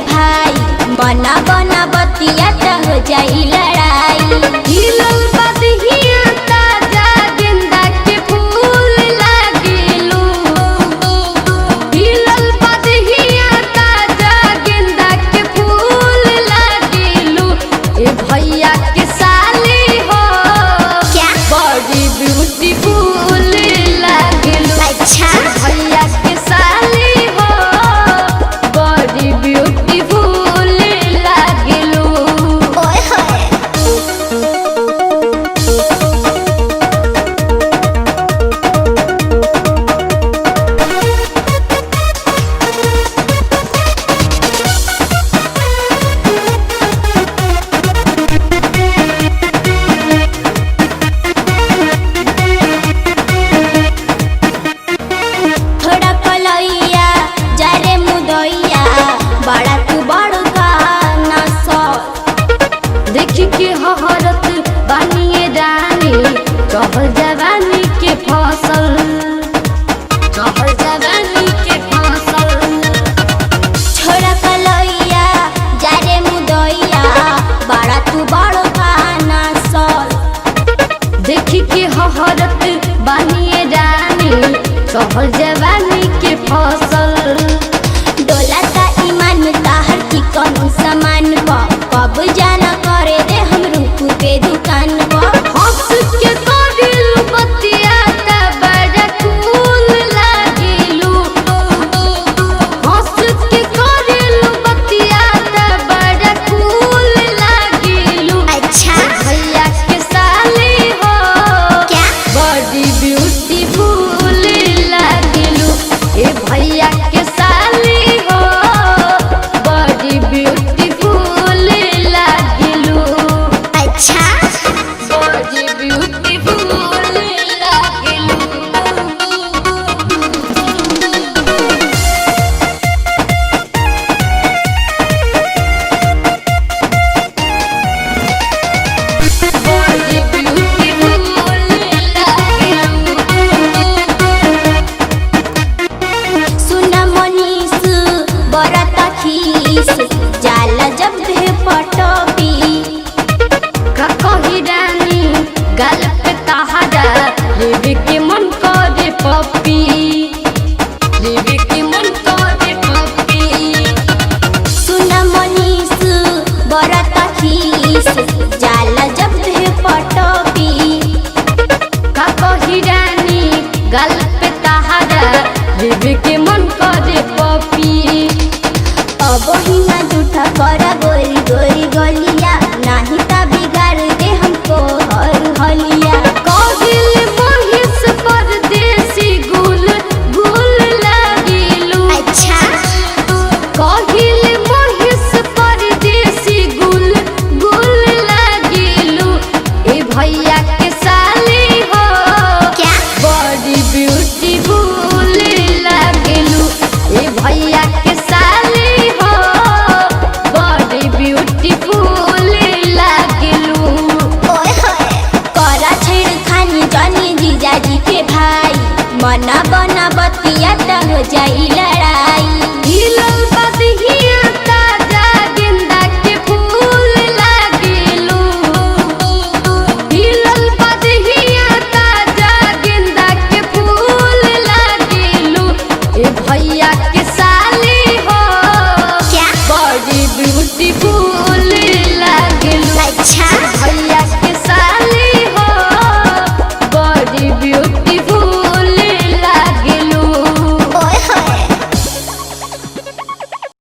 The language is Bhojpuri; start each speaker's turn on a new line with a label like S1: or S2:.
S1: भाई, बना बना बतिया त हो जाई लड़ाई।
S2: हिलल बदहिया ताजा गेंदा के फूल लागिलू, हिलल बदहिया ताजा गेंदा के फूल लागिलू। ए भैया के साली हो
S1: क्या
S2: बड़ी ब्यूटीफुल लागिलू।
S1: अच्छा
S2: भैया के साली हो बड़ी ब्यूटीफुल लागिलू।
S1: ओए होए थोड़ा कलैया जारे मुदैया, बड़ा तू बड़का ना सो।
S2: देखी के हहरत बानिए रानी, चहल जवानी के फसल, चहल जवानी के फसल।
S1: छोड़ा कलैया जारे मुदैया, बड़ा तू बड़का ना सो।
S2: देखी के हहरत बानिए रानी, चहल जवानी के फसल।
S1: डोला ता ईमान ताहर की कौन सामान कब जाना करे रे हम रूप के दुकान
S2: हंस के करिलू बतिया ता बड़ा कूल लागिलू, हंस के करिलू बतिया ता बड़ा कूल लागिलू।
S1: अच्छा
S2: भैया के साली हो
S1: क्या
S2: बड़ी ब्यूटीफुल लागिलू। ए भैया के साली हो बड़ी ब्यूटीफुल लागिलू,
S1: अच्छा
S2: बड़ी ब्यूटीफुल लागिलू। बड़ी ब्यूटीफुल लागिलू।
S1: सुन मनीष बरत खीस, जाला जब भी पटबी।
S2: का कही रानी गाल पे तहारा, लेवे के मन करे पप्पी, लेवे के मन करे पप्पी।
S1: सुन मनीष बरत खीस, जाला जब भी पटबी।
S2: का कही रानी गाल पे तहारा, लेवे के मन करे पप्पी।
S1: अब ही ना झूठा करा गोरी गोरी गलिया, नहीं ता बिगाड़ दे हमको हर हलिया।
S2: कहिल महिष परदेसी गुल गुल लागिलू।
S1: अच्छा
S2: कहिल महिष परदेसी गुल गुल लागिलू। ए भैया के साली हो
S1: क्या
S2: बड़ी ब्यूटीफुल लागिलू। ए भैया के साली हो बड़ी ब्यूटीफुल लागिलू।
S1: ओए होए करा छेड़खानी जानी जीजाजी के भाई, मना बना बतिया त हो जाई लड़ाई।